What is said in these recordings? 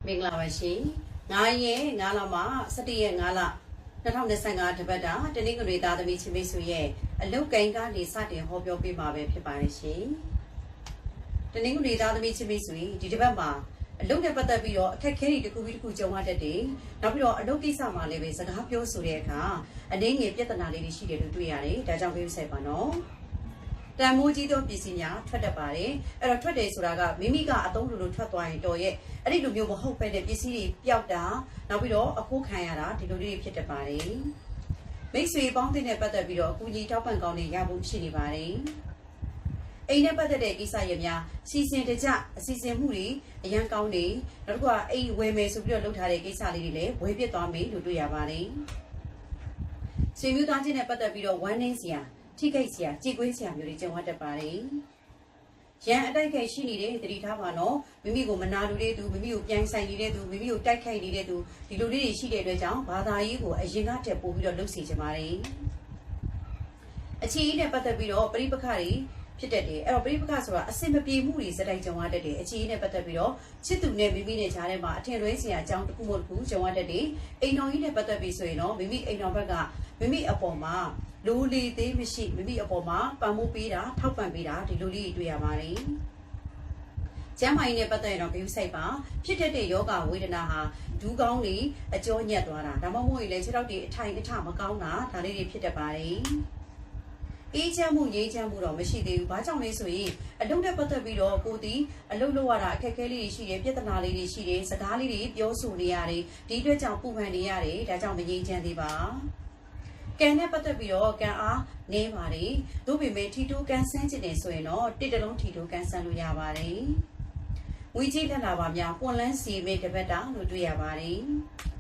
မင်္ဂလာပါရှင်9ရက်9လမှာ17ရက်9လ2025တပတ်တာတနင်္ဂနွေသားသမီးချင်းမိတ်ဆွေရဲ့အလုတ်ကိုင်းကနေစတင်ဟောပြောပေးမှာပဲဖြစ်ပါတယ်ရှင်တနင်္ဂနွေသားသမီးချင်းမိတ်ဆွေဒီတပတ်မှာအလုတ်နဲ့ပတ်သက်ပြီးတော့အခက်အခဲတွေတစ်ခုပြီးတစ်ခုကြုံရတတ်တယ်နောက်ပြီးတော့အလုတ်ကိစ္စမှာလည်းပဲစကားပြောဆိုတဲ့အခါအနေငယ်ပြဿနာလေးတွေရှိတယ်လို့တွေ့ရတယ်ဒါကြောင့်ပြောဆိုင်ပါနော်တန်မိုးကြီးသောပစ္စည်းများထွက်တတ်ပါတယ်အဲ့တော့ထွက်တယ်ဆိုတာကမိမိကအသုံးလိုထွက်သွားရင်တော်ရဲ့အဲ့ဒီလိုမျိုးမဟုတ်ပဲတဲ့ပစ္စည်းတွေပျောက်တာနောက်ပြီးတော့အခိုးခံရတာဒီလိုလေးဖြစ်တတ်ပါတယ်မိတ်ဆွေပေါင်းတဲ့ပတ်သက်ပြီးတော့အကူကြီးတောက်ပံ့ကောင်းနေရဖို့ရှိနေပါတယ်အိမ်နဲ့ပတ်သက်တဲ့ကိစ္စရများစီစဉ်တကြအစီအစဉ်မှုတွေအရန်ကောင်းနေနောက်တစ်ခုကအိမ်ဝယ်မယ်ဆိုပြီးတော့လုပ်ထားတဲ့ကိစ္စလေးတွေလည်းဝယ်ပြစ်သွားမယ်လို့တွေ့ရပါတယ်ဆွေမျိုးသားချင်းနဲ့ပတ်သက်ပြီးတော့ဝမ်းနည်းစရာထိခိုက်စရာကြေကွေးစရာမျိုးတွေကြုံရတတ်ပါတယ်ရန်အတိုက်ခိုက်ရှိနေတဲ့တတိထားပါနော်မိမိကိုမနာလိုတဲ့သူမိမိကိုပြန်ဆိုင်နေတဲ့သူမိမိကိုတိုက်ခိုက်နေတဲ့သူဒီလိုလေးတွေရှိတဲ့အတွက်ကြောင့်ဘာသာရေးကိုအရင်ကတက်ပို့ပြီးတော့လှုပ်စီကြပါတယ်အခြေအနေနဲ့ပတ်သက်ပြီးတော့ပြိပခါတွေဖြစ်တတ်တယ်အဲ့တော့ပြိပခါဆိုတာအစင်မပြေမှုတွေစတိုက်ကြုံရတတ်တယ်အခြေအနေနဲ့ပတ်သက်ပြီးတော့ချစ်သူနဲ့မိမိနဲ့ကြားထဲမှာအထင်လွဲစရာအကြောင်းတစ်ခုမှတစ်ခုကြုံရတတ်တယ်အိမ်တော်ကြီးနဲ့ပတ်သက်ပြီးဆိုရင်တော့မိမိအိမ်တော်ဘက်ကမိမိအပေါ်မှာလိုလီသေးမရှိမိမိအပေါ်မှာပံ့ပိုးပေးတာထောက်ပံ့ပေးတာဒီလိုလေးတွေ့ရပါတယ်ကျမ်းမာရေးနဲ့ပတ်သက်ရင်တော့ဂရုစိုက်ပါဖြစ်တဲ့ယောဂဝေဒနာဟာဒူးကောင်းတွေအကျော်ညက်သွားတာဒါမှမဟုတ်ရင်လည်းခြေထောက်တွေအထိုင်အထမကောင်းတာဒါလေးတွေဖြစ်တတ်ပါတယ်အေးချမ်းမှုငြိမ်းချမ်းမှုတော့မရှိသေးဘူး။ဘာကြောင့်လဲဆိုရင်အလုပ်နဲ့ပတ်သက်ပြီးတော့ကိုတီအလုပ်လုပ်ရတာအခက်အခဲလေးတွေရှိတယ်၊ပြဿနာလေးတွေရှိတယ်၊စကားလေးတွေပြောဆိုနေရတယ်။ဒီအတွက်ကြောင့်ပူပန်နေရတယ်။ဒါကြောင့်မငြိမ်းချမ်းသေးပါ။ကံနဲ့ပတ်သက်ပြီးတော့ကံအားနည်းပါတယ်။သို့ပေမဲ့ထီတိုးကံဆန်းကျင်နေဆိုရင်တော့တစ်တလုံးထီတိုးကံဆန်းလို့ရပါတယ်။ဝီကြီးလက်လာပါများပွန်လန်းစီမေတပတ်တာလို့တွေ့ရပါတယ်။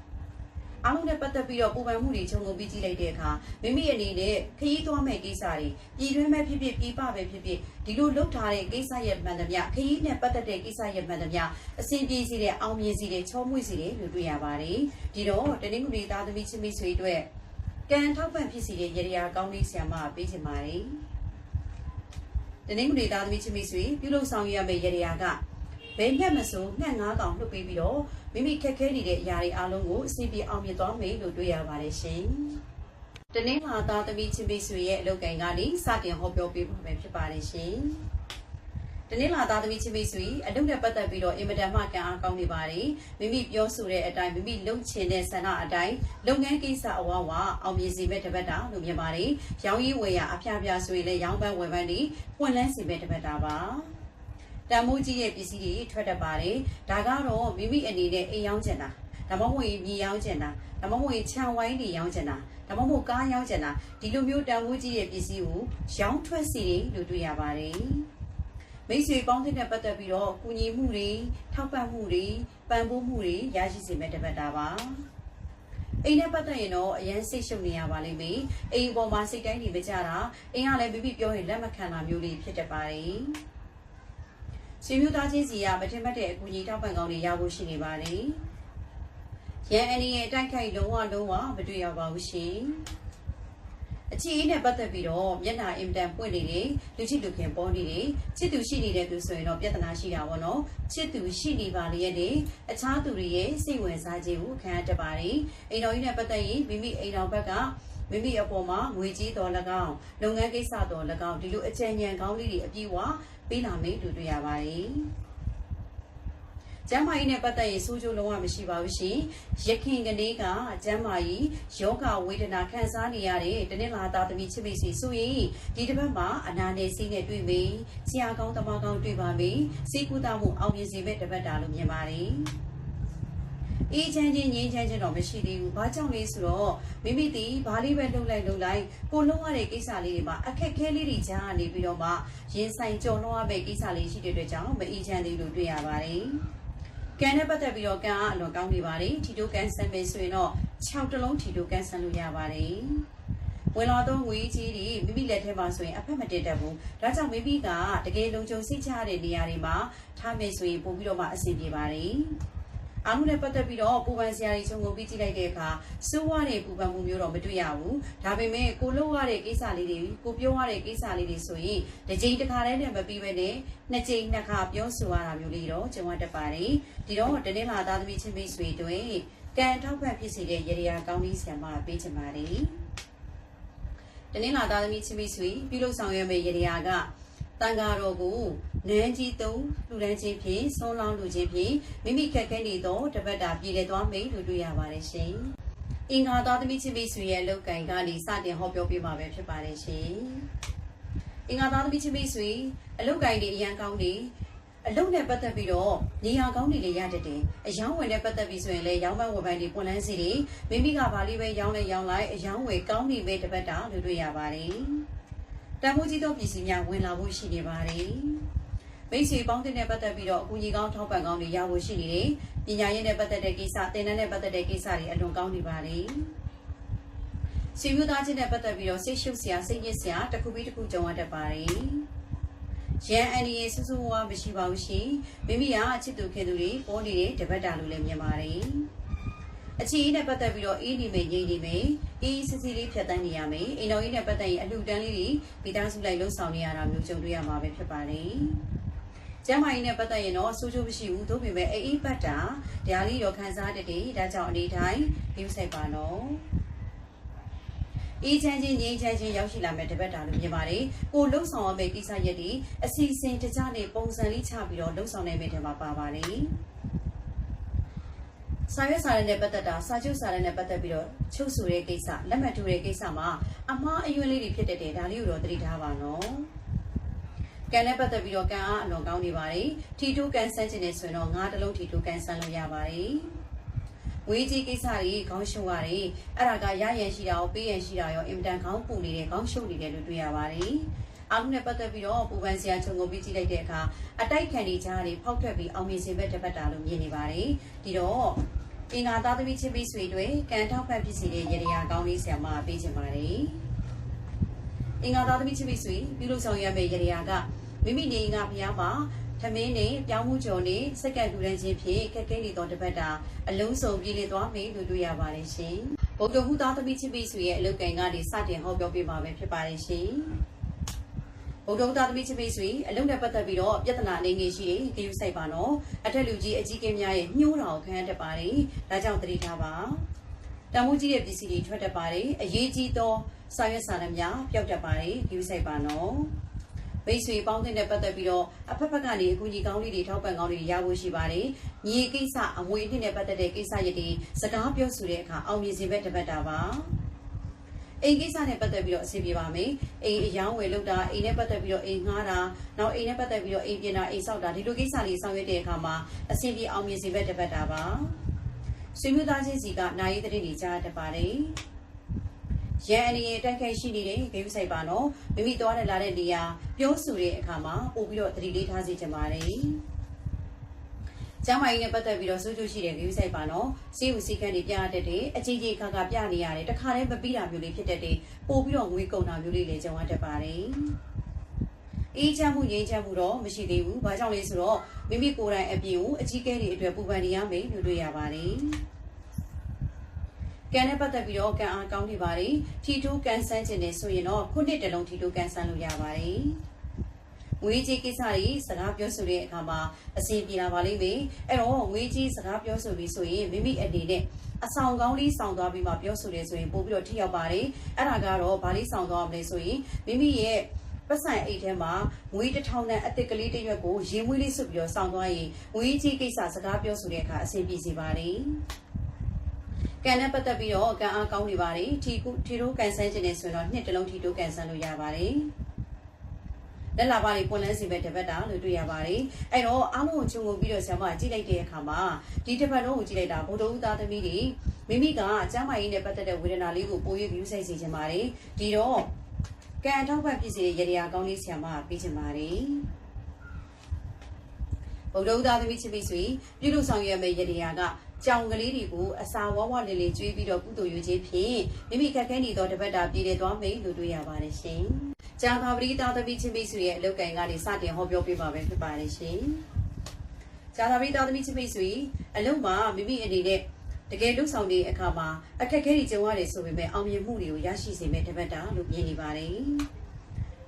အားလုံးနဲ့ပတ်သက်ပြီးတော့ပူပန်မှုတွေခြုံငုံပြီးကြည့်လိုက်တဲ့အခါမိမိအနေနဲ့ခရီးသွားမဲ့ကိစ္စတွေပြည်တွင်းမဲ့ဖြစ်ဖြစ်ပြည်ပပဲဖြစ်ဖြစ်ဒီလိုလုပ်ထားတဲ့ကိစ္စရဲ့မှန်သမျှခရီးနဲ့ပတ်သက်တဲ့ကိစ္စရဲ့မှန်သမျှအစဉ်ပြေစီတဲ့အောင်မြင်စီတဲ့ချောမွေ့စီတဲ့လို့တွေ့ရပါတယ်ဒီတော့တနင်္ဂနွေသားသမီးချင်းမိတ်ဆွေတို့ကံထောက်ပံ့ဖြစ်စီတဲ့ရေရာကောင်းလေးဆရာမပေးချင်ပါတယ်တနင်္ဂနွေသားသမီးချင်းမိတ်ဆွေပြုလုပ်ဆောင်ရမယ့်ရေရာကဘယ်နဲ့မဆိုငှက်9កောင်လွှတ်ပေးပြီးတော့မိမိခက်ခဲနေတဲ့အရာတွေအားလုံးကိုအစီအပြေအောင်မြင်သွားမယ်လို့တွေ့ရပါတယ်ရှင်။တနင်္လာသားသမီးချင်းမိတ်ဆွေရဲ့အလုပ်ကိုင်ကနေစတင်ဟောပြောပေးမှာဖြစ်ပါတယ်ရှင်။တနင်္လာသားသမီးချင်းမိတ်ဆွေအလုပ်နဲ့ပတ်သက်ပြီးတော့အင်မတန်မှကံအားကောင်းနေပါတယ်။မိမိပြောဆိုတဲ့အတိုင်းမိမိလုပ်ချင်တဲ့ဆန္ဒအတိုင်းလုပ်ငန်းကိစ္စအဝဝအောင်မြင်စေမဲ့တပတ်တာလို့မြင်ပါတယ်။ရောင်းရည်ဝယ်ရအဖျားဖျားဆိုရင်လည်းရောင်းပန်းဝယ်ပန်းတွေပွင့်လန်းစေမဲ့တပတ်တာပါ။တန်မိုးကြီးရဲ့ပစ္စည်းတွေထွက်တတ်ပါတယ်ဒါကတော့မိမိအနေနဲ့အိမ်ရောင်းချင်တာဒါမှမဟုတ်မြေရောင်းချင်တာဒါမှမဟုတ်ခြံဝိုင်းတွေရောင်းချင်တာဒါမှမဟုတ်ကားရောင်းချင်တာဒီလိုမျိုးတန်မိုးကြီးရဲ့ပစ္စည်းကိုရောင်းထွက်စီတယ်လို့တွေ့ရပါတယ်မိတ်ဆွေပေါင်းတဲ့ပတ်သက်ပြီးတော့ကူညီမှုတွေထောက်ပံ့မှုတွေပံ့ပိုးမှုတွေရရှိစေမဲ့တပတ်တာပါအိမ်နဲ့ပတ်သက်ရင်တော့အရင်စိတ်ရှုပ်နေရပါလိမ့်မယ်အိမ်ပေါ်မှာစိတ်တိုင်းနေမကြတာအိမ်ကလည်းမိမိပြောရင်လက်မခံတာမျိုးလေးဖြစ်တတ်ပါတယ်ဆွေမျိုးသားချင်းစီကမထင်မှတ်တဲ့အကူအညီထောက်ပံ့ကောင်းတွေရဖို့ရှိနေပါတယ်။ရန်အနေနဲ့တိုက်ခိုက်လုံးဝမတွေ့ရပါဘူးရှင်။အခြေအနေနဲ့ပတ်သက်ပြီးတော့မျက်နှာအင်တန်ပွင့်နေတယ်လူချစ်လူခင်ပေါ်နေတယ်ချစ်သူရှိနေတဲ့သူဆိုရင်တော့ပြဿနာရှိတာပေါ့နော်။ချစ်သူရှိနေပါလေရဲ့အခြားသူတွေရဲ့စိတ်ဝင်စားခြင်းကိုခံရတတ်ပါတယ်။အိမ်တော်ကြီးနဲ့ပတ်သက်ရင်မိမိအိမ်တော်ဘက်ကမိမိအပေါ်မှာငွေကြီးတော်၎င်းလုပ်ငန်းကိစ္စတော်၎င်းဒီလိုအကြံဉာဏ်ကောင်းလေးတွေအပြည့်အဝပေးလာမယ်လို့တွေ့ရပါတယ်။ကျမ်းမာရေးနဲ့ပတ်သက်ရင်စိုးကျိုးလုံးဝမရှိပါဘူးရှင်။ရခင်ကလေးကကျမ်းမာရေးယောဂဝေဒနာခံစားနေရတဲ့တနင်္လာသားသမီးချစ်မိတ်ဆွေဆိုရင်ဒီတစ်ပတ်မှာအနာနယ်ဆေးနဲ့တွေ့မယ်။ဆရာကောင်းတမကောင်းတွေ့ပါမယ်။ဆေးကုသမှုအောင်မြင်စေမဲ့တစ်ပတ်တာလို့မြင်ပါတယ်။အေးချမ်းချင်းငြိမ်းချမ်းချင်းတော့မရှိသေးဘူး။ဘာကြောင့်လဲဆိုတော့မိမိတီဘာလေးပဲလှုပ်လိုက်ကိုလုံးရတဲ့ကိစ္စလေးတွေမှာအခက်ခဲလေးတွေကြားကနေပြီးတော့မှရင်ဆိုင်ကြော်လွှားမဲ့ကိစ္စလေးရှိတဲ့အတွက်ကြောင့်မအေးချမ်းသေးလို့တွေ့ရပါတယ်။ကံနဲ့ပတ်သက်ပြီးတော့ကံအားအလွန်ကောင်းနေပါတယ်။ထီတိုးကန်ဆန်ပဲဆိုရင်တော့6တလုံးထီတိုးကန်ဆန်လို့ရပါတယ်။ဝင်လာတော့ငွေကြီးတွေမိမိလက်ထဲမှာဆိုရင်အဖက်မတည့်တတ်ဘူး။ဒါကြောင့်မိမိကတကယ်လုံခြုံစိတ်ချတဲ့နေရာတွေမှာထားမယ်ဆိုရင်ပို့ပြီးတော့မှအဆင်ပြေပါတယ်။ အားလုံးနဲ့ပတ်သက်ပြီးတော့ပူပန်စရာတွေခြုံငုံပြီးကြည့်လိုက်တဲ့အခါစိုးဝါတဲ့ပူပန်မှုမျိုးတော့မတွေ့ရဘူးဒါပေမဲ့ကိုလှုပ်ရတဲ့ကိစ္စလေးတွေကိုပြောရတဲ့ကိစ္စလေးတွေဆိုရင်တစ်ချိန်တစ်ခါတည်းနဲ့မပြီးပဲနဲ့နှစ်ချိန်နှစ်ခါပြောဆိုရတာမျိုးလေးတော့ကြုံရတတ်ပါတယ်ဒီတော့တနေ့လာသားသမီးချင်းမိတ်ဆွေတွေကံထောက်ပံ့ဖြစ်စေတဲ့ရေရာကောင်းလေးဆံမပေးချင်ပါတယ်တနေ့လာသားသမီးချင်းမိတ်ဆွေပြုလုပ်ဆောင်ရမယ့်ရေရာကတန်ဃာတော်ကိုနန်းကြီးသုံးလူတန်းချင်းဖြင့်ဆုံးလောင်းလူချင်းဖြင့်မိမိခက်ခဲနေသောတပတ်တာပြည်လည်သွားမိလို့တွေ့ရပါတယ်ရှင်။အင်္ဂါသားသမီးချင်းမိတ်ဆွေရဲ့လောက်ကင်ကနေစတင်ဟောပြောပေးမှာပဲဖြစ်ပါတယ်ရှင်။အင်္ဂါသားသမီးချင်းမိတ်ဆွေအလောက်ကင်တွေအရန်ကောင်းနေအလုပ်နဲ့ပတ်သက်ပြီးတော့နေရာကောင်းတွေလည်းရတတ်တယ်။အယောင်းဝယ်နဲ့ပတ်သက်ပြီးဆိုရင်လည်းရောင်းပန်းဝယ်ပန်းတွေပွင့်လန်းစီတွေမိမိကဘာလေးပဲရောင်းလိုက်အယောင်းဝယ်ကောင်းနေပဲတပတ်တာလို့တွေ့ရပါတယ်။တန်ဖိုးကြီးသောပစ္စည်းများဝင်လာဖို့ရှိနေပါတယ်။မိတ်ဆွေပေါင်းတဲ့ပတ်သက်ပြီးတော့အကူအညီကောင်းထောက်ပံ့ကောင်းတွေရဖို့ရှိနေတယ်။ပညာရေးနဲ့ပတ်သက်တဲ့ကိစ္စ၊သင်တန်းနဲ့ပတ်သက်တဲ့ကိစ္စတွေအလွန်ကောင်းနေပါတယ်။ဆွေမျိုးသားချင်းနဲ့ပတ်သက်ပြီးတော့စိတ်ရှုပ်စရာစိတ်ညစ်စရာတစ်ခုပြီးတစ်ခုကြုံရတတ်ပါတယ်။ရန်အန်ဒီရဲ့ဆူဆူဝါမရှိပါဘူးရှင်။မိမိကအချစ်သူခင်သူတွေပေါ်နေတဲ့တပတ်တာလို့လည်းမြင်ပါတယ်။အချီးနဲ့ပတ်သက်ပြီးတော့အေးနေမယ်ငြိမ့်နေမယ်အေးစစ်စစ်လေးဖြတ်တန်းနေရမယ်အိမ်တော်ကြီးနဲ့ပတ်သက်ရင်အလှူဒန်းလေးတွေမိသားစုလိုက်လှုပ်ဆောင်နေရတာမျိုးကြုံတွေ့ရမှာပဲဖြစ်ပါတယ်ကျမ်းမာရေးနဲ့ပတ်သက်ရင်တော့စိုးကျိုးမရှိဘူးသို့ပေမဲ့အေးပတ်တာတရားလေးရောခံစားတတ်တယ်ဒါကြောင့်အနေတိုင်းဒီဥဆိုင်ပါနော်အေးချမ်းချင်းငြိမ်းချမ်းချင်းရောက်ရှိလာမဲ့တပတ်တာလို့မြင်ပါတယ်ကိုလှုပ်ဆောင်ရမယ့်ကိစ္စရက်တွေအစီအစဉ်တကြနဲ့ပုံစံလေးချပြီးတော့လှုပ်ဆောင်နိုင်မယ့်ထဲမှာပါပါတယ်စာရွက်စာတမ်းနဲ့ပတ်သက်တာစာချုပ်စာတမ်းနဲ့ပတ်သက်ပြီးတော့ချုပ်ဆိုတဲ့ကိစ္စလက်မှတ်ထိုးတဲ့ကိစ္စမှာအမှားအယွင်းလေးတွေဖြစ်တတ်တယ်ဒါလေးကိုတော့သတိထားပါနော်ကံနဲ့ပတ်သက်ပြီးတော့ကံအားအလွန်ကောင်းနေပါတယ်ထီတိုးကန်ဆန်းခြင်းနဲ့ဆိုရင်တော့ငါးတလုံးထီတိုးကန်ဆန်းလို့ရပါတယ်ဝေးကြီးကိစ္စတွေခေါင်းရှုပ်ရတယ်အဲ့ဒါကရရန်ရှိတာရောပေးရန်ရှိတာရောအင်တန်ခေါင်းပူနေတယ်ခေါင်းရှုပ်နေတယ်လို့တွေ့ရပါတယ်အားလုံးနဲ့ပတ်သက်ပြီးတော့ပူပန်စရာခြုံငုံပြီးကြည့်လိုက်တဲ့အခါအတိုက်ခံနေကြတွေဖောက်ထွက်ပြီးအောင်မြင်စေဘက်တစ်ပတ်တာလို့မြင်နေပါတယ်ဒီတော့အင်္ဂါသားသမီးချင်းမိတ်ဆွေတွေကံထောက်ပံ့ဖြစ်စေတဲ့ရေရာကောင်းလေးဆရာမပေးချင်ပါတယ်အင်္ဂါသားသမီးချင်းမိတ်ဆွေပြုလုပ်ဆောင်ရမယ့်ရေရာကမိမိနေငါဖျားမှာသမင်းနဲ့ပြောင်းမှုကြော်နဲ့စက္ကန့်လူတန်းချင်းဖြင့်ခက်ခဲနေသောတစ်ပတ်တာအလုံးစုံပြည်လည်သွားမယ်လို့တွေ့ရပါတယ်ရှင်ဗုဒ္ဓဟူသားသမီးချင်းမိတ်ဆွေရဲ့အလုပ်ကိုင်ကနေစတင်ဟောပြောပေးမှာပဲဖြစ်ပါတယ်ရှင်ဗုဒ္ဓသားသမီးချင်းမိတ်ဆွေအလုံးနဲ့ပတ်သက်ပြီးတော့ပြဿနာအနေငယ်ရှိတယ်ဂရုစိုက်ပါနော်အထက်လူကြီးအကြီးကင်းများရဲ့ညှိုးတော်ခံရတတ်ပါတယ်ဒါကြောင့်သတိထားပါတမိုးကြီးရဲ့ပစ္စည်းတွေထွက်တတ်ပါတယ်အရေးကြီးသောစာရွက်စာတမ်းများပျောက်တတ်ပါတယ်ဂရုစိုက်ပါနော်မိတ်ဆွေပေါင်းတဲ့ပတ်သက်ပြီးတော့အဖက်ဖက်ကနေအကူကြီးကောင်းလေးတွေထောက်ပံ့ကောင်းတွေရဖို့ရှိပါတယ်ညီကိစ္စအမွေအနှစ်နဲ့ပတ်သက်တဲ့ကိစ္စရပ်တွေစကားပြောဆိုတဲ့အခါအောင်မြင်စေဘက်တစ်ပတ်တာပါအိမ်ကိစ္စနဲ့ပတ်သက်ပြီးတော့အဆင်ပြေပါမယ်အိမ်အယောင်းဝယ်လုပ်တာအိမ်နဲ့ပတ်သက်ပြီးတော့အိမ်ငှားတာနောက်အိမ်နဲ့ပတ်သက်ပြီးတော့အိမ်ပြင်တာအိမ်ဆောက်တာဒီလိုကိစ္စလေးဆောင်ရွက်တဲ့အခါမှာအဆင်ပြေအောင်မြင်စေဘက်တစ်ပတ်တာပါဆွေမျိုးသားချင်းစီကနိုင်ရေးတဲ့တွေကြားတတ်ပါတယ်ရန်အနေနဲ့တိုက်ခိုက်ရှိနေတဲ့ဂိမ်းဆိုင်ပါနော်မိမိသွားတဲ့လာတဲ့နေရာပြောဆိုတဲ့အခါမှာပို့ပြီးတော့သတိလေးထားစေချင်ပါတယ်ကျမ်းမာရေးနဲ့ပတ်သက်ပြီးတော့စိုးကျိုးရှိတဲ့ဂိမ်းဆိုင်ပါနော်စီးဦးစီးကန်းတွေပြရတတ်တယ်အကြီးကြီးခါခါပြနေရတယ်တခါတည်းမပြီးတာမျိုးလေးဖြစ်တတ်တယ်ပို့ပြီးတော့ငွေကုန်တာမျိုးလေးလည်းကြုံရတတ်ပါတယ်အေးချမ်းမှုငြိမ်းချမ်းမှုတော့မရှိသေးဘူးဘာကြောင့်လဲဆိုတော့မိမိကိုယ်တိုင်အပြင်ကိုအကြီးကဲတွေအတွက်ပူပန်နေရမယ်လို့တွေ့ရပါတယ်ကံနဲ့ပတ်သက်ပြီးတော့ကံအားကောင်းနေပါတယ်ထီတိုးကန်ဆန်းခြင်းနဲ့ဆိုရင်တော့ခုနှစ်တလုံးထီတိုးကန်ဆန်းလို့ရပါတယ်ငွေကြီးကိစ္စတွေစကားပြောဆိုတဲ့အခါမှာအဆင်ပြေလာပါလိမ့်မယ်အဲ့တော့ငွေကြီးစကားပြောဆိုပြီးဆိုရင်မိမိအနေနဲ့အဆောင်ကောင်းလေးဆောင်သွားပြီးမှပြောဆိုတယ်ဆိုရင်ပို့ပြီးတော့ထိရောက်ပါတယ်အဲ့ဒါကတော့ဘာလေးဆောင်သွားမလဲဆိုရင်မိမိရဲ့ပတ်စံအိတ်ထဲမှာငွေ1000တန်အသစ်ကလေးတစ်ရွက်ကိုရေမွေးလေးစုပ်ပြီးတော့ဆောင်သွားရင်ငွေကြီးကိစ္စစကားပြောဆိုတဲ့အခါအဆင်ပြေစေပါတယ်ကံနဲ့ပတ်သက်ပြီးတော့ကံအားကောင်းနေပါတယ်ထီတိုးကန်ဆန်းခြင်းနဲ့ဆိုတော့နှစ်တလုံးထီတိုးကန်ဆန်းလို့ရပါတယ်လက်လာပါလေးပွန်လန်းစီပဲတပတ်တာလို့တွေ့ရပါတယ်အဲ့တော့အားလုံးကိုခြုံငုံပြီးတော့ဆရာမကြည့်လိုက်တဲ့အခါမှာဒီတစ်ပတ်လုံးကိုကြည့်လိုက်တာဗုဒ္ဓဦးသားသမီးတွေမိမိကကျမ်းမာရေးနဲ့ပတ်သက်တဲ့ဝေဒနာလေးကိုပို၍ယူဆိုင်စေချင်ပါတယ်ဒီတော့ကံထောက်ပံ့ဖြစ်စေတဲ့ရေရာကောင်းလေးဆရာမပေးချင်ပါတယ်ဗုဒ္ဓဦးသားသမီးချစ်ပြီးဆိုပြုလုပ်ဆောင်ရမယ့်ရေရာကကြောင်ကလေးတွေကိုအစာဝဝလေးလေးကျွေးပြီးတော့ကုသိုလ်ယူခြင်းဖြင့်မိမိခက်ခဲနေသောတပတ်တာပြည်တယ်သွားမယ်လို့တွေ့ရပါတယ်ရှင်။ကြာသာပရိသတ်သမီးချင်းမိတ်ဆွေရဲ့အလုပ်ကိုင်ကနေစတင်ဟောပြောပေးပါပဲဖြစ်ပါတယ်ရှင်။ ဂျာသာပိသားသမီးချစ်မိတ်ဆွေအလုံးမှာမိမိအနေနဲ့တကယ်လှုပ်ဆောင်တဲ့အခါမှာအခက်အခဲတွေကြုံရတယ်ဆိုပေမဲ့အောင်မြင်မှုတွေကိုရရှိစေမဲ့တပတ်တာလို့မြင်နေပါတယ်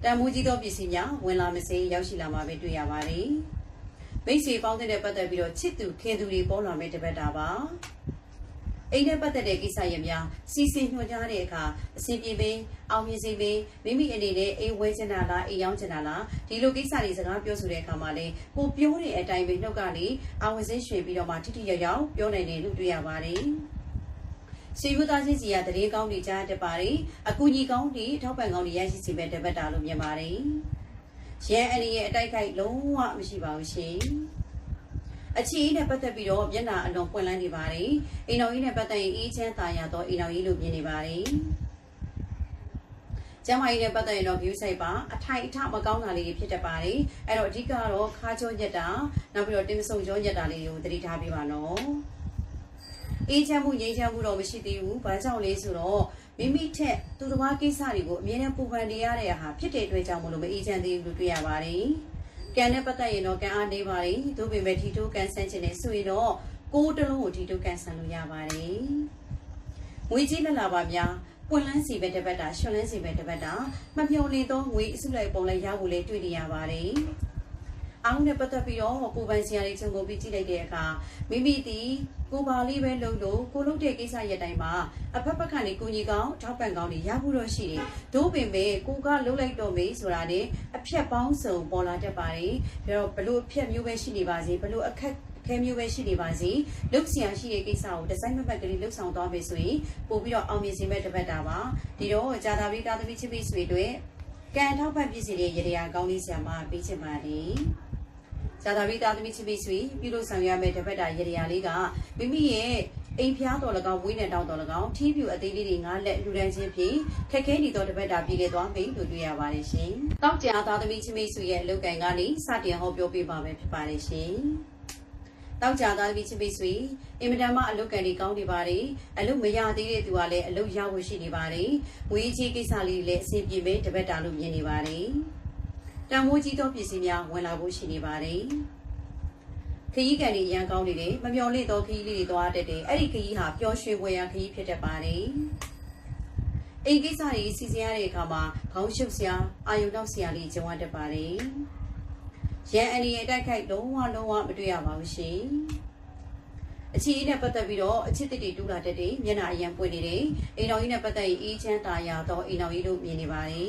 တန်မိုးကြီးသောပစ္စည်းများဝင်လာမစေရောက်ရှိလာမှာပဲတွေ့ရပါတယ်မိတ်ဆွေပေါင်းတဲ့ပတ်သက်ပြီးတော့ချစ်သူခင်သူတွေပေါ်လာမဲ့တပတ်တာပါအိမ်နဲ့ပတ်သက်တဲ့ကိစ္စရပ်များစီစဉ်ညွှန်ကြားတဲ့အခါအစဉ်ပြေပင်အောင်မြင်စေပင်မိမိအနေနဲ့အိမ်ဝဲချင်တာလားအိမ်ရောင်းချင်တာလားဒီလိုကိစ္စတွေစကားပြောဆိုတဲ့အခါမှာလေကိုပြောတဲ့အတိုင်းပဲနှုတ်ကနေအောင်ဝင်စင်းရွှေပြီးတော့မှထိထိရောက်ရောက်ပြောနိုင်တယ်လို့တွေ့ရပါတယ်ဆွေမျိုးသားချင်းစီကတရေကောင်းတွေကြားတတ်ပါတယ်အကူကြီးကောင်းတွေထောက်ပံ့ကောင်းတွေရရှိစေမဲ့တပတ်တာလို့မြင်ပါတယ်ရန်အနေရဲ့အတိုက်ခိုက်လုံးဝမရှိပါဘူးရှင်အခြေအနေနဲ့ပတ်သက်ပြီးတော့မျက်နှာအလွန်ပွင့်လန်းနေပါတယ်အိမ်တော်ကြီးနဲ့ပတ်သက်ရင်အေးချမ်းသာယာသောအိမ်တော်ကြီးလို့မြင်နေပါတယ်ကျမကြီးနဲ့ပတ်သက်ရင်တော့ view site ပါအထိုင်အထမကောင်းတာလေးတွေဖြစ်တတ်ပါတယ်အဲ့တော့အဓိကတော့ခါကြောညက်တာနောက်ပြီးတော့တင်မဆုံကြောညက်တာလေးတွေကိုသတိထားပေးပါနော်အေးချမ်းမှုငြိမ်းချမ်းမှုတော့မရှိသေးဘူးဘာကြောင့်လဲဆိုတော့မိမိထက်သူတစ်ပါးကိစ္စတွေကိုအမြဲတမ်းပူပန်နေရတဲ့ဟာဖြစ်တဲ့အတွက်ကြောင့်မလို့မအေးချမ်းသေးဘူးလို့တွေ့ရပါတယ်ကံနဲ့ပတ်သက်ရင်တော့ကံအားနေပါတယ်သို့ပေမဲ့ထီတိုးကန်ဆန်းခြင်းနဲ့ဆိုရင်တော့ကိုယ်တလုံးကိုထီတိုးကန်ဆန်းလို့ရပါတယ်ငွေကြီးလက်လာပါများပွင့်လန်းစီပဲတပတ်တာရွှင်လန်းစီပဲတပတ်တာမမျှော်လင့်သောငွေအစုလိုက်ပုံလိုက်ရဖို့လည်းတွေ့နေရပါတယ်အားလုံးနဲ့ပတ်သက်ပြီးတော့ကိုပိုင်စီယာလေးချုံကိုပြီးကြည့်လိုက်တဲ့အခါမိမိသည်ကိုပါလေးပဲလုံးလို့ကိုလုံးတဲ့ကိစ္စရက်တိုင်းမှာအဖက်ဖက်ကနေကိုကြီးကောင်းထောက်ပံ့ကောင်းတွေရဖို့တော့ရှိတယ်။သို့ပင်ပဲကိုကလုံးလိုက်တော့မေးဆိုတာနဲ့အဖြက်ပေါင်းစုံပေါ်လာတတ်ပါတယ်။ဒါတော့ဘလို့အဖြက်မျိုးပဲရှိနေပါစေဘလို့အခက်ခဲမျိုးပဲရှိနေပါစေလုတ်ဆရာရှိတဲ့ကိစ္စကိုဒီဇိုင်းမပတ်ကလေးလှုပ်ဆောင်သွားမယ်ဆိုရင်ပို့ပြီးတော့အောင်မြင်စေမဲ့တပတ်တာပါ။ဒီတော့ဂျာသာပိသားသမီးချစ်မိတ်ဆွေတွေကံထောက်ပံ့ပြည်စီတဲ့ရေရာကောင်းလေးဆရာမပေးချင်ပါတယ်။ဇာတာပိသားသမီးချစ်မိတ်ဆွေပြုလို့ဆောင်ရမယ့်တပတ်တာရေရာလေးကမိမိရဲ့အိမ်ဖျားတော်၎င်းဝိနဲ့တောင်းတော်၎င်းထီးပြူအသေးလေးတွေ၅လက်လူတန်းချင်းဖြင့်ခက်ခဲနေသောတပတ်တာပြည်ခဲ့သွားပြီလို့တွေ့ရပါတယ်ရှင်။တောက်ကြသားသမီးချစ်မိတ်ဆွေရဲ့အလုပ်ကိုင်ကနေစတင်ဟောပြောပေးပါမယ်ဖြစ်ပါတယ်ရှင်။တောက်ကြသားသမီးချစ်မိတ်ဆွေအင်မတန်မှအလုပ်ကိုင်တွေကောင်းနေပါတယ်။အလုပ်မရသေးတဲ့သူကလည်းအလုပ်ရဖို့ရှိနေပါတယ်။ငွေကြီးကိစ္စလေးလည်းအဆင်ပြေမဲ့တပတ်တာလို့မြင်နေပါတယ်။တန်မိုးကြီးသောပစ္စည်းများဝင်လာဖို့ရှိနေပါတယ်ခရီးကန်တွေရန်ကောင်းနေတယ်မမျော်လင့်သောခရီးလေးတွေသွားတတ်တယ်အဲ့ဒီခရီးဟာပျော်ရွှင်ဝယ်ရခရီးဖြစ်တတ်ပါတယ်အိမ်ကိစ္စတွေစီစဉ်ရတဲ့အခါမှာခေါင်းရှုပ်စရာအာယုံနောက်စရာလေးကြုံရတတ်ပါတယ်ရန်အနေနဲ့တိုက်ခိုက်လုံးဝမတွေ့ရပါဘူးရှင်အခြေအနေနဲ့ပတ်သက်ပြီးတော့အချစ်တစ်တွေတူးလာတတ်တယ်မျက်နှာအရန်ပွင့်နေတယ်အိမ်တော်ကြီးနဲ့ပတ်သက်ရင်အေးချမ်းသာယာသောအိမ်တော်ကြီးလို့မြင်နေပါတယ်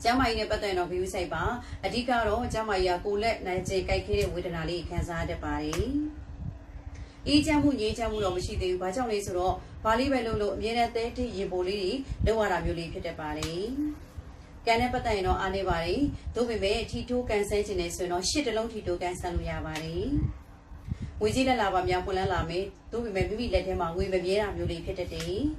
ကျမကြီးနဲ့ပတ်သက်တော့ view site ပါအဓိကတော့ကျမကြီးကကိုလက်နိုင်ချေကြိုက်ခဲတဲ့ဝေဒနာလေးခံစားတတ်ပါတယ်အေးချမ်းမှုငြိမ်းချမ်းမှုတော့မရှိသေးဘူးဘာကြောင့်လဲဆိုတော့ဘာလေးပဲလုပ်လို့အမြဲတမ်းတဲတိရင်ပိုလေးတွေလောက်ရတာမျိုးလေးဖြစ်တတ်ပါတယ်ကံနဲ့ပတ်သက်ရင်တော့အားနေပါတယ်သို့ပေမဲ့ထီတိုးကန်ဆန်းခြင်းနဲ့ဆိုရင်တော့ရှစ်တလုံးထီတိုးကန်ဆန်းလို့ရပါတယ်ငွေကြီးလက်လာပါများပွင့်လန်းလာမယ်သို့ပေမဲ့မိမိလက်ထဲမှာငွေမမြဲတာမျိုးလေးဖြစ်တတ်တယ်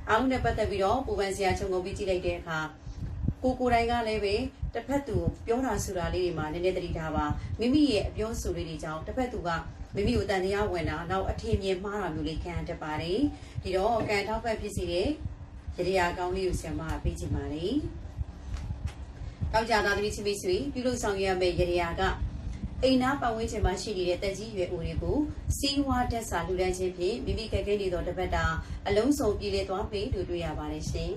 အားလုံးနဲ့ပတ်သက်ပြီးတော့ပူပန်စရာခြုံငုံပြီးကြည့်လိုက်တဲ့အခါကိုတိုင်းကလည်းပဲတစ်ဖက်သူပြောတာဆိုတာလေးတွေမှာနည်းနည်းသတိထားပါမိမိရဲ့အပြောဆိုလေးတွေကြောင့်တစ်ဖက်သူကမိမိကိုတန်တရားဝင်တာနောက်အထင်မြင်မှားတာမျိုးလေးခံတတ်ပါတယ်ဒီတော့ကံထောက်ဖက်ဖြစ်စီတဲ့ရေရာကောင်းလေးကိုဆရာမပေးချင်ပါတယ်တောက်ကြသားသမီးချင်းမိတ်ဆွေပြုလုပ်ဆောင်ရမယ့်ရေရာကအိမ်နာပတ်ဝန်းကျင်မှာရှိနေတဲ့တက်ကြီးရွယ်အိုတွေကိုစီးဝါးတက်စာလူတန်းချင်းဖြင့်မိမိခက်ခဲနေသောတစ်ဖက်တာအလုံးစုံပြည်လေသွားပြီလို့တွေ့ရပါတယ်ရှင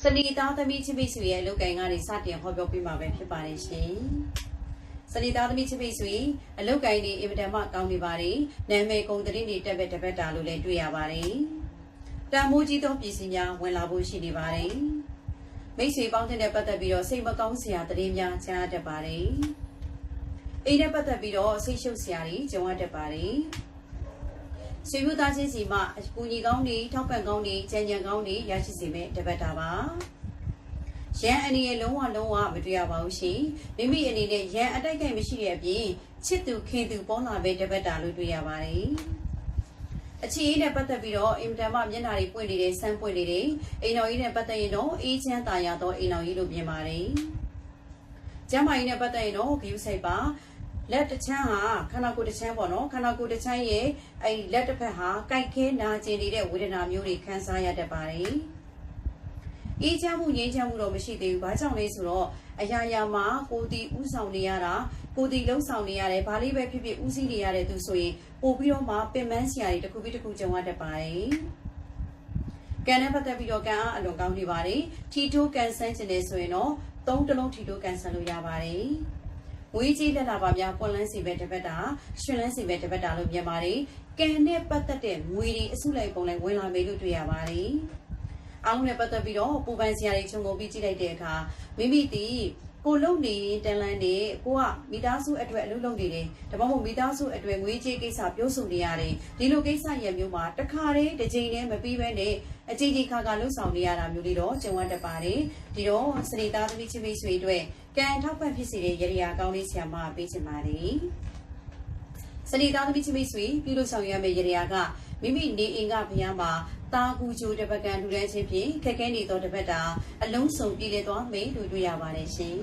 ်စနီသားသမီးချစ်မိတ်ဆွေရဲ့အလုပ်ကိုင်ကနေစတင်ဟောပြောပေးမှာပဲဖြစ်ပါတယ်ရှင်။စနီသားသမီးချစ်မိတ်ဆွေအလုပ်ကိုင်နေအင်မတန်မှကောင်းနေပါတယ်။နာမည်ကုန်သတင်းတွေတက်ပဲတပတ်တာလို့လည်းတွေ့ရပါတယ်။တန်မိုးကြီးသောပစ္စည်းများဝင်လာဖို့ရှိနေပါတယ်။မိတ်ဆွေပေါင်းတဲ့ပတ်သက်ပြီးတော့စိတ်မကောင်းစရာသတင်းများကြားတတ်ပါတယ်။အိမ်နဲ့ပတ်သက်ပြီးတော့စိတ်ရှုပ်စရာတွေကြုံရတတ်ပါတယ်။ဆွေမျိုးသားချင်းစီမှာအကူကြီးကောင်းတွေထောက်ပံ့ကောင်းတွေကြံကြံကောင်းတွေရရှိစေမယ့်တပတ်တာပါရန်အနေနဲ့လုံးဝမတွေ့ရပါဘူးရှင်မိမိအနေနဲ့ရန်အတိုက်ခိုက်မရှိတဲ့အပြင်ချစ်သူခင်သူပေါ်လာပဲတပတ်တာလို့တွေ့ရပါတယ်အခြေအနေနဲ့ပတ်သက်ပြီးတော့အင်တာမမျက်နှာတွေပွင့်နေတယ်ဆန်းပွင့်နေတယ်အိမ်တော်ကြီးနဲ့ပတ်သက်ရင်တော့အေးချမ်းသာယာသောအိမ်တော်ကြီးလို့မြင်ပါတယ်ကျမ်းမာရေးနဲ့ပတ်သက်ရင်တော့ view site ပါလက်တစ်ချမ်းဟာခန္ဓာကိုယ်တစ်ချမ်းပေါ့နော်ခန္ဓာကိုယ်တစ်ချမ်းရဲ့အဲ့လက်တစ်ဖက်ဟာကြိုက်ခဲနာကျင်နေတဲ့ဝေဒနာမျိုးတွေခံစားရတတ်ပါတယ် အေးချမ်းမှုငြိမ်းချမ်းမှုတော့မရှိသေးဘူးဘာကြောင့်လဲဆိုတော့အရာရာမှာကိုတီဥဆောင်နေရတာကိုတီလုံးဆောင်နေရတယ်ဘာလေးပဲဖြစ်ဖြစ်ဦးစီးနေရတဲ့သူဆိုရင်ပို့ပြီးတော့မှပင်ပန်းစရာတွေတစ်ခုပြီးတစ်ခုကြုံရတတ်ပါတယ်ကံနဲ့ပတ်သက်ပြီးတော့ကံအားအလွန်ကောင်းနေပါတယ်ထီတိုးကန်ဆန်းခြင်းနဲ့ဆိုရင်တော့3တလုံးထီတိုးကန်ဆန်းလို့ရပါတယ်ဝေးကြီးလက်လာပါများပွန်လန်းစီပဲတစ်ပတ်တာရွှင်လန်းစီပဲတစ်ပတ်တာလို့မြင်ပါတယ်ကံနဲ့ပတ်သက်တဲ့ငွေတွေအစုလိုက်ပုံလိုက်ဝင်လာမယ်လို့တွေ့ရပါတယ်အားလုံးနဲ့ပတ်သက်ပြီးတော့ပူပန်စရာတွေခြုံငုံပြီးကြည့်လိုက်တဲ့အခါမိမိတီကိုလုံနေတန်လန်းနေကိုကမိသားစုအတွက်အလုပ်လုပ်နေတယ်ဒါမှမဟုတ်မိသားစုအတွက်ငွေကြေးကိစ္စပြောဆိုနေရတယ်ဒီလိုကိစ္စရမျိုးမှာတစ်ခါတည်းတစ်ချိန်တည်းမပြီးဘဲနဲ့အကြီးကြီးခါခါလှုပ်ဆောင်နေရတာမျိုးလေးတော့ကြုံရတတ်ပါတယ်ဒီတော့စနေသားသမီးချင်းမိတ်ဆွေအတွက်ကံထောက်ပံ့ဖြစ်စေတဲ့ရည်ရည်ကောင်းလေးဆရာမပေးချင်ပါတယ်စနေသားသမီးချင်းမိတ်ဆွေပြုလို့ဆောင်ရမယ့်ရည်ရည်ကမိမိနေအိမ်ကဘုရားမှာတာကူချိုတပတ်ကန်လူတန်းချင်းဖြင့်ခက်ခဲနေသောတပတ်တာအလုံးစုံပြည်လည်သွားမယ်လို့တွေ့ရပါတယ်ရှင်